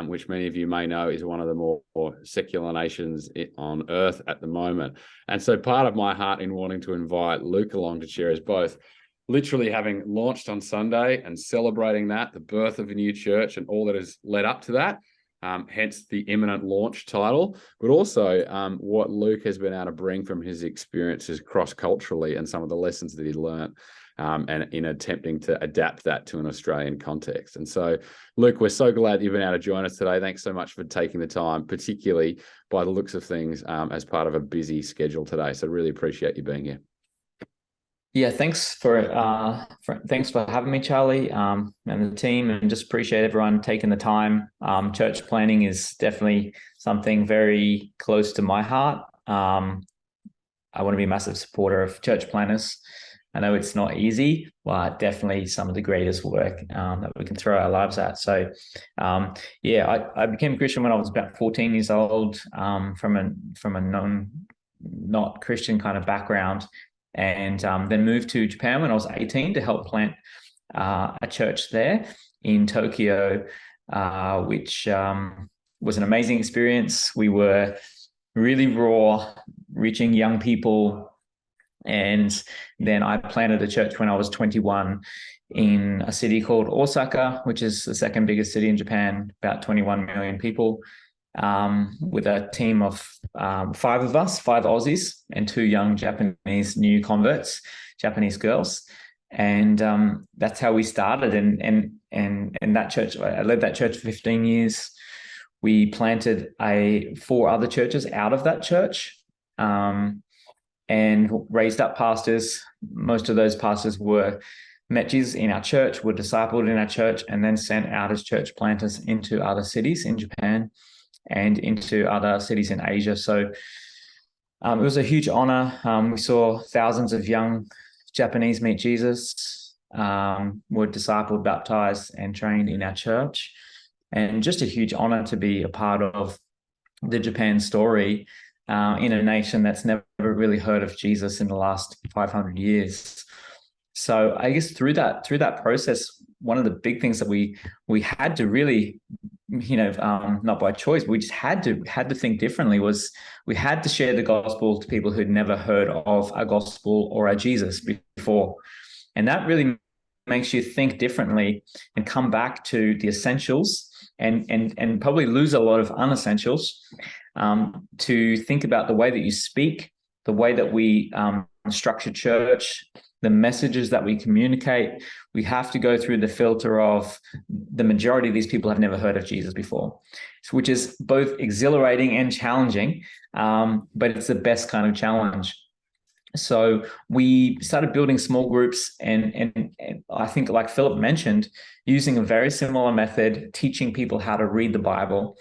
which many of you may know is one of the more secular nations on earth at the moment. And so part of my heart in wanting to invite Luke along to share is both literally having launched on Sunday and celebrating that, the birth of a new church and all that has led up to that, hence the imminent launch title, but also what Luke has been able to bring from his experiences cross-culturally and some of the lessons that he learned, and in attempting to adapt that to an Australian context. And so, Luke, we're so glad you've been able to join us today. Thanks so much for taking the time, particularly by the looks of things, as part of a busy schedule today. So really appreciate you being here. Yeah, thanks for having me, Charlie, and the team, and just appreciate everyone taking the time. Church planning is definitely something very close to my heart. I want to be a massive supporter of church planners. I know it's not easy, but definitely some of the greatest work that we can throw our lives at. So, I became a Christian when I was about 14 years old, from a not Christian kind of background. And then moved to Japan when I was 18 to help plant a church there in Tokyo, which was an amazing experience. We were really raw, reaching young people. And then I planted a church when I was 21 in a city called Osaka, which is the second biggest city in Japan, about 21 million people. With a team of 5 of us, 5 Aussies and 2 young Japanese new converts, Japanese girls. And that's how we started. And that church, I led that church for 15 years. We planted 4 other churches out of that church, and raised up pastors. Most of those pastors were Mechis in our church, were discipled in our church, and then sent out as church planters into other cities in Japan and into other cities in Asia. So it was a huge honor. We saw thousands of young Japanese meet Jesus, were discipled, baptized, and trained in our church. And just a huge honor to be a part of the Japan story in a nation that's never really heard of Jesus in the last 500 years. So I guess through that process, one of the big things that we had to really, not by choice, we just had to think differently, was we had to share the gospel to people who'd never heard of a gospel or a Jesus before. And that really makes you think differently and come back to the essentials and probably lose a lot of unessentials, to think about the way that you speak, the way that we structure church, the messages that we communicate. We have to go through the filter of the majority of these people have never heard of Jesus before, which is both exhilarating and challenging, but it's the best kind of challenge. So we started building small groups, and I think, like Philip mentioned, using a very similar method, teaching people how to read the Bible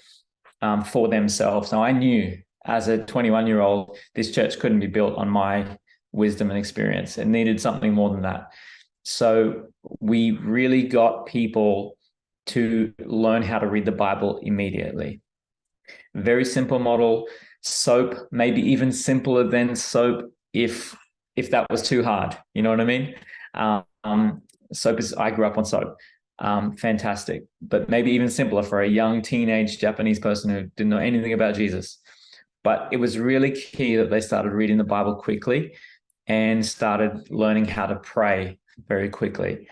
for themselves. Now, I knew as a 21-year-old, this church couldn't be built on my wisdom and experience. It needed something more than that. So we really got people to learn how to read the Bible immediately. Very simple model. SOAP, maybe even simpler than SOAP if that was too hard. You know what I mean? SOAP is, I grew up on SOAP. Fantastic. But maybe even simpler for a young teenage Japanese person who didn't know anything about Jesus. But it was really key that they started reading the Bible quickly and started learning how to pray very quickly.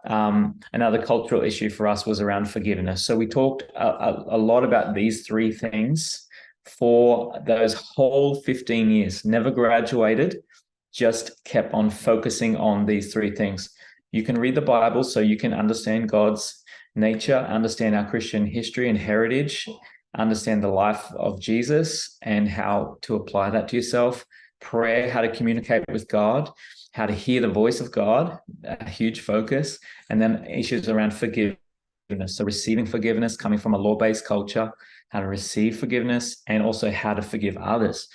Another cultural issue for us was around forgiveness. So we talked a lot about these three things for those whole 15 years, never graduated, just kept on focusing on these three things. You can read the Bible so you can understand God's nature, understand our Christian history and heritage, understand the life of Jesus and how to apply that to yourself. Prayer, how to communicate with God, how to hear the voice of God, a huge focus. And then issues around forgiveness. So receiving forgiveness, coming from a law-based culture, how to receive forgiveness, and also how to forgive others.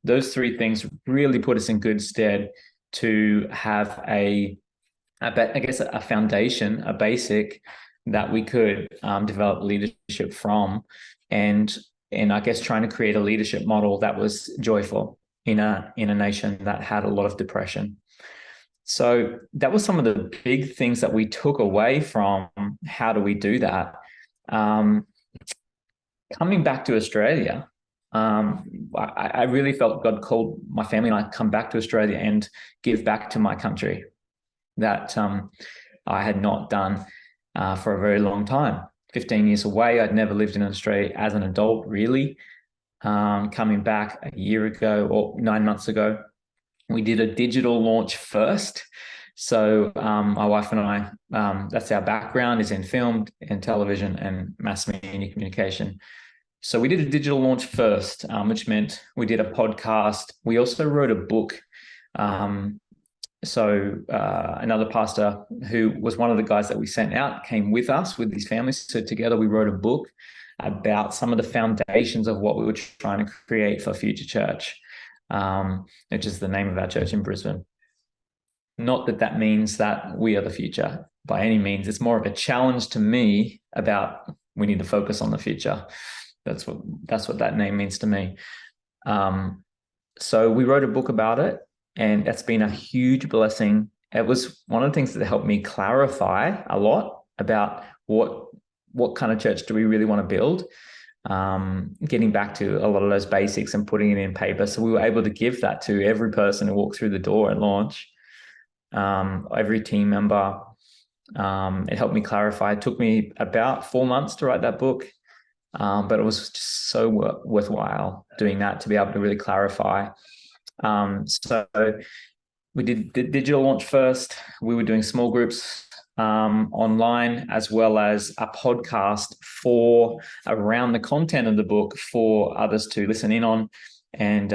Those three things really put us in good stead to have a foundation, a basic that we could develop leadership from, and I guess trying to create a leadership model that was joyful in a nation that had a lot of depression. So that was some of the big things that we took away from how do we do that. Coming back to Australia, I really felt God called my family and I come back to Australia and give back to my country that I had not done for a very long time. 15 years away, I'd never lived in Australia as an adult, really. Coming back a year ago or 9 months ago, we did a digital launch first. So my wife and I, that's our background, is in film and television and mass media communication. So we did a digital launch first, which meant we did a podcast. We also wrote a book. Another pastor who was one of the guys that we sent out came with us with these families. So together we wrote a book about some of the foundations of what we were trying to create for Future Church, which is the name of our church in Brisbane. Not that that means that we are the future by any means. It's more of a challenge to me about we need to focus on the future. That's what that name means to me. So we wrote a book about it, and that's been a huge blessing. It was one of the things that helped me clarify a lot about what kind of church do we really want to build, getting back to a lot of those basics and putting it in paper. So we were able to give that to every person who walked through the door at launch, every team member. It helped me clarify. It took me about 4 months to write that book, but it was just so worthwhile doing that to be able to really clarify. So we did the digital launch first. We were doing small groups online, as well as a podcast for around the content of the book for others to listen in on and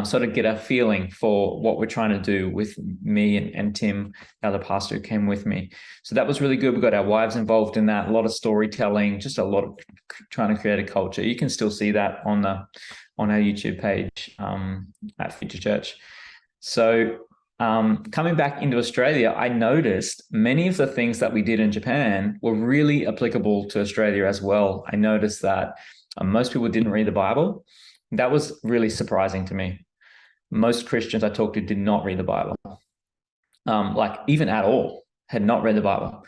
sort of get a feeling for what we're trying to do with me and Tim, the other pastor who came with me. So that was really good. We got our wives involved in that, a lot of storytelling, just a lot of trying to create a culture. You can still see that on our YouTube page at Future Church. So coming back into Australia, I noticed many of the things that we did in Japan were really applicable to Australia as well. I noticed that most people didn't read the Bible. That was really surprising to me. Most Christians I talked to did not read the Bible, like even at all, had not read the Bible.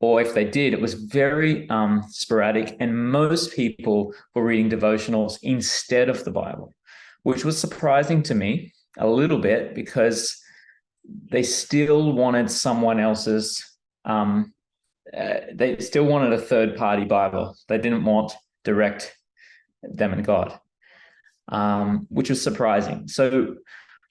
Or if they did, it was very sporadic. And most people were reading devotionals instead of the Bible, which was surprising to me a little bit because they still wanted someone else's, they still wanted a third-party Bible. They didn't want direct them and God, which was surprising. So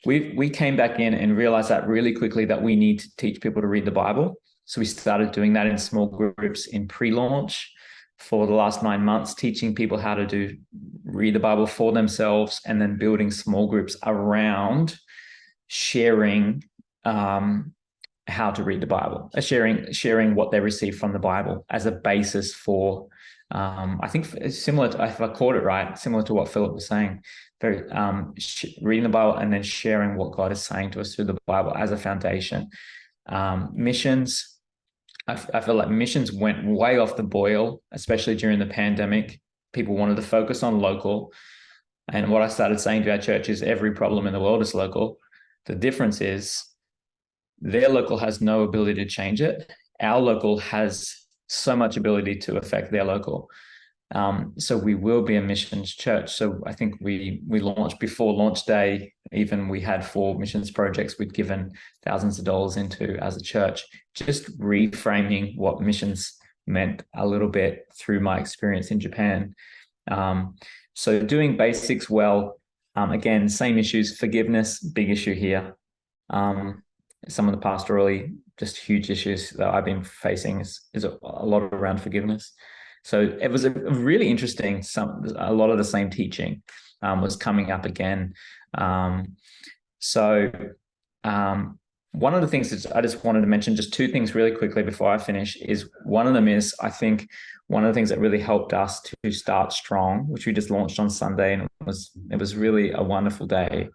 we came back in and realized that really quickly that we need to teach people to read the Bible. So we started doing that in small groups in pre-launch for the last 9 months, teaching people how to read the Bible for themselves, and then building small groups around sharing how to read the Bible, sharing what they receive from the Bible as a basis for, I think similar to, if I caught it right, similar to what Philip was saying, very reading the Bible and then sharing what God is saying to us through the Bible as a foundation. Missions, I feel like missions went way off the boil, especially during the pandemic. People wanted to focus on local. And what I started saying to our church is every problem in the world is local. The difference is their local has no ability to change it. Our local has so much ability to affect their local. So we will be a missions church. So I think we launched before launch day, even we had 4 missions projects we'd given thousands of dollars into as a church, just reframing what missions meant a little bit through my experience in Japan. So doing basics well, again, same issues, forgiveness, big issue here. Some of the pastorally, just huge issues that I've been facing is a lot around forgiveness. So it was a really interesting, a lot of the same teaching was coming up again. One of the things that I just wanted to mention, just 2 things really quickly before I finish, is one of them is, I think, one of the things that really helped us to start strong, which we just launched on Sunday, and it was really a wonderful day.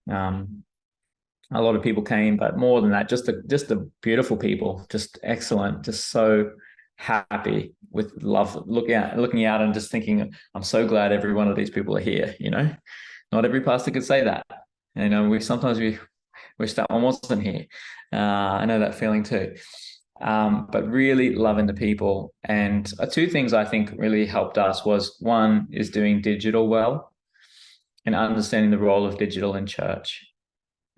A lot of people came, but more than that, just the beautiful people, just excellent, just so happy with love, looking out and just thinking, I'm so glad every one of these people are here. Not every pastor could say that. We sometimes wish that one wasn't here. I know that feeling too. But really loving the people. And 2 things I think really helped us was, one is doing digital well and understanding the role of digital in church.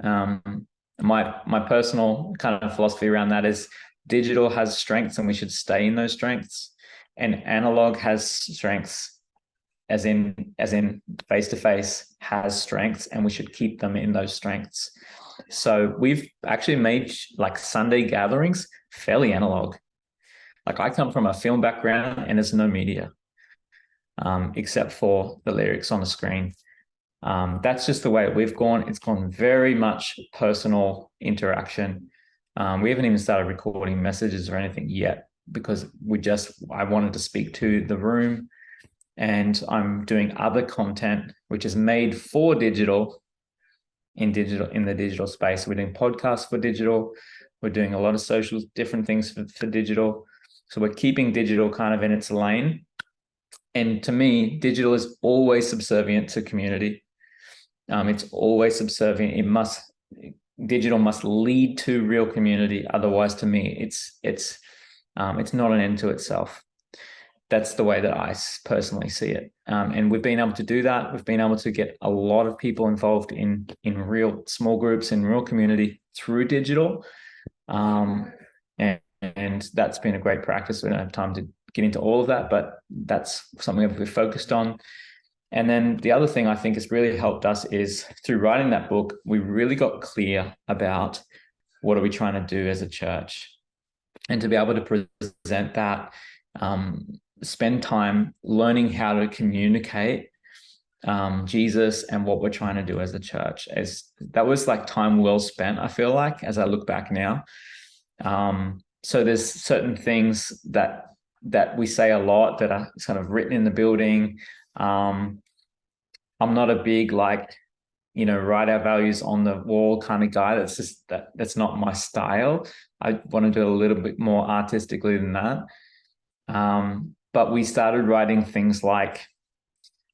My personal kind of philosophy around that is digital has strengths and we should stay in those strengths, and analog has strengths, as in face-to-face has strengths, and we should keep them in those strengths. So we've actually made like Sunday gatherings fairly analog. Like, I come from a film background and there's no media except for the lyrics on the screen. That's just the way we've gone. It's gone very much personal interaction. We haven't even started recording messages or anything yet, because I wanted to speak to the room, and I'm doing other content which is made for digital in the digital space. We're doing podcasts for digital. We're doing a lot of social different things for digital. So we're keeping digital kind of in its lane. And to me, digital is always subservient to community. It's always subservient. Digital must lead to real community. Otherwise, to me, it's not an end to itself. That's the way that I personally see it. And we've been able to do that. We've been able to get a lot of people involved in real small groups, in real community through digital. And that's been a great practice. We don't have time to get into all of that, but that's something that we've focused on. And then the other thing I think has really helped us is, through writing that book, we really got clear about what are we trying to do as a church, and to be able to present that, spend time learning how to communicate Jesus and what we're trying to do as a church. That was like time well spent, I feel like, as I look back now. So there's certain things that we say a lot that are kind of written in the building. I'm not a big write our values on the wall kind of guy. That's not my style. I want to do it a little bit more artistically than that. But we started writing things like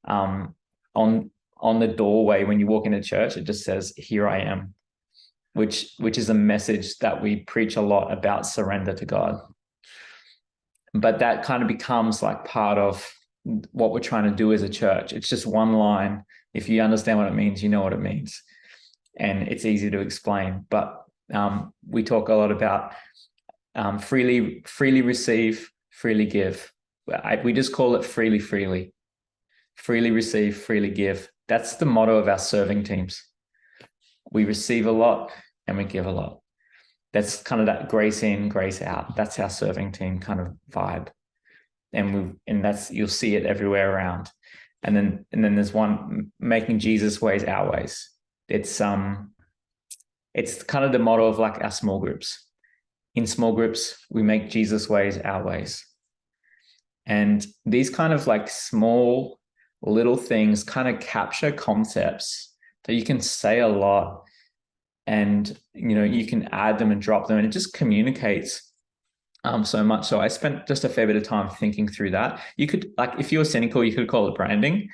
on the doorway when you walk into church, it just says, "Here I am," which is a message that we preach a lot about surrender to God. But that kind of becomes like part of what we're trying to do as a church. It's just one line. If you understand what it means, you know what it means. And it's easy to explain. But we talk a lot about freely receive, freely give. We just call it freely. Freely receive, freely give. That's the motto of our serving teams. We receive a lot and we give a lot. That's kind of that grace in, grace out. That's our serving team kind of vibe. And that's, you'll see it everywhere around. And then there's one, making Jesus' ways our ways. It's kind of the motto of like our small groups. In small groups, we make Jesus' ways our ways. And these kind of like small little things kind of capture concepts that you can say a lot, and you can add them and drop them, and it just communicates so much. So I spent just a fair bit of time thinking through that. You could, like, if you were cynical, you could call it branding,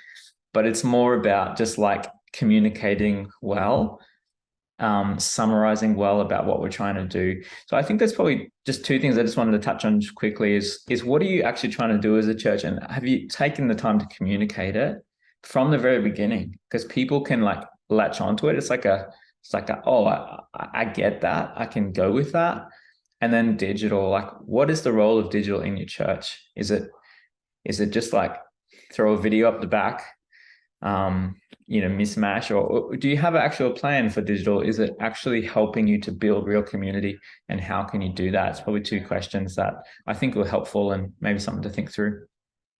but it's more about just like communicating well. summarizing well about what we're trying to do. So I think there's probably just two things I just wanted to touch on quickly is what are you actually trying to do as a church, and have you taken the time to communicate it from the very beginning? Because people can like latch onto it. It's like oh, I get that, I can go with that. And then digital, like what is the role of digital in your church? Is it just like throw a video up the back, mismatch, or do you have an actual plan for digital? Is it actually helping you to build real community, and how can you do that? It's probably two questions that I think were helpful and maybe something to think through.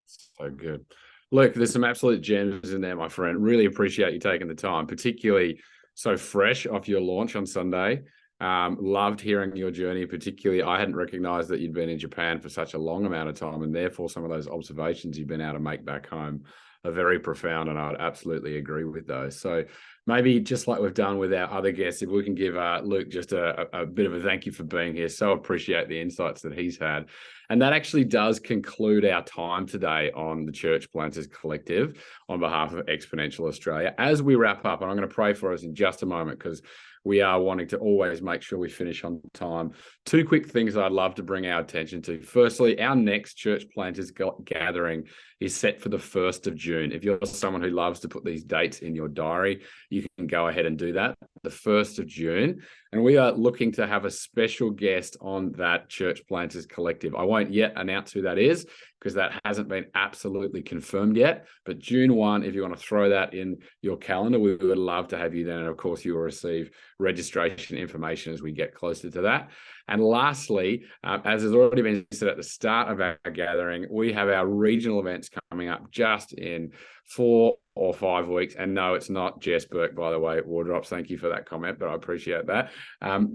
So good. Look, there's some absolute gems in there, my friend. Really appreciate you taking the time, particularly so fresh off your launch on Sunday. Loved hearing your journey, particularly I hadn't recognized that you'd been in Japan for such a long amount of time, and therefore some of those observations you've been able to make back home are very profound, and I'd absolutely agree with those. So maybe just like we've done with our other guests, if we can give Luke just a bit of a thank you for being here. So appreciate the insights that he's had. And that actually does conclude our time today on the Church Planters Collective on behalf of Exponential Australia. As we wrap up, and I'm going to pray for us in just a moment because we are wanting to always make sure we finish on time. Two quick things I'd love to bring our attention to. Firstly, our next Church Planters Gathering is set for the 1st of June. If you're someone who loves to put these dates in your diary, you can go ahead and do that, the 1st of June. And we are looking to have a special guest on that Church Planters Collective. I won't yet announce who that is because that hasn't been absolutely confirmed yet. But June 1, if you want to throw that in your calendar, we would love to have you then. And of course, you will receive registration information as we get closer to that. And lastly, as has already been said at the start of our gathering, we have our regional events coming up just in 4 or 5 weeks. And no, it's not Jess Burke, by the way, at Wardrops. Thank you for that comment, but I appreciate that.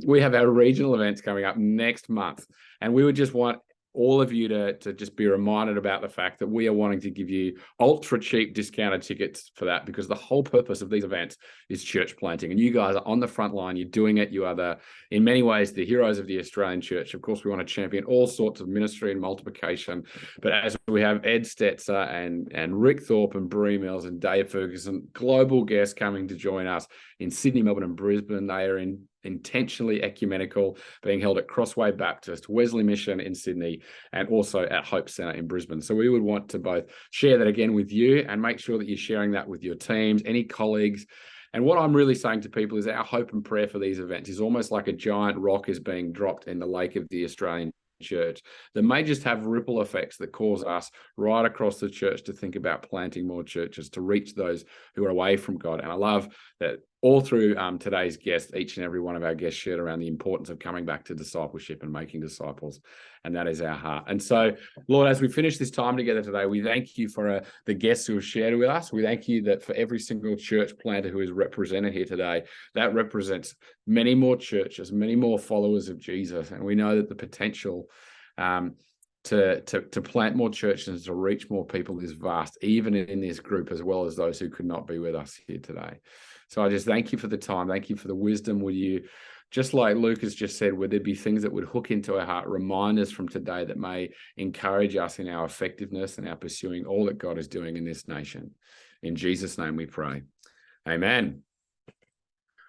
We have our regional events coming up next month, and we would just want all of you to just be reminded about the fact that we are wanting to give you ultra cheap discounted tickets for that, because the whole purpose of these events is church planting, and you guys are on the front line. You're doing it. You are in many ways, the heroes of the Australian church. Of course, we want to champion all sorts of ministry and multiplication, but as we have Ed Stetzer and Rick Thorpe and Bree Mills and Dave Ferguson, global guests coming to join us in Sydney, Melbourne, and Brisbane. They are intentionally ecumenical, being held at Crossway Baptist, Wesley Mission in Sydney, and also at Hope Centre in Brisbane. So we would want to both share that again with you and make sure that you're sharing that with your teams, any colleagues. And what I'm really saying to people is our hope and prayer for these events is almost like a giant rock is being dropped in the lake of the Australian church that may just have ripple effects that cause us right across the church to think about planting more churches, to reach those who are away from God. And I love that all through today's guests, each and every one of our guests shared around the importance of coming back to discipleship and making disciples. And that is our heart. And so, Lord, as we finish this time together today, we thank you for the guests who have shared with us. We thank you that for every single church planter who is represented here today, that represents many more churches, many more followers of Jesus. And we know that the potential to plant more churches and to reach more people is vast, even in this group, as well as those who could not be with us here today. So I just thank you for the time. Thank you for the wisdom. Will you, just like Lucas just said, would there be things that would hook into our heart, reminders from today that may encourage us in our effectiveness and our pursuing all that God is doing in this nation? In Jesus' name we pray. Amen.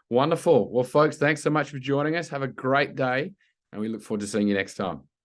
Wonderful. Well, folks, thanks so much for joining us. Have a great day, and we look forward to seeing you next time.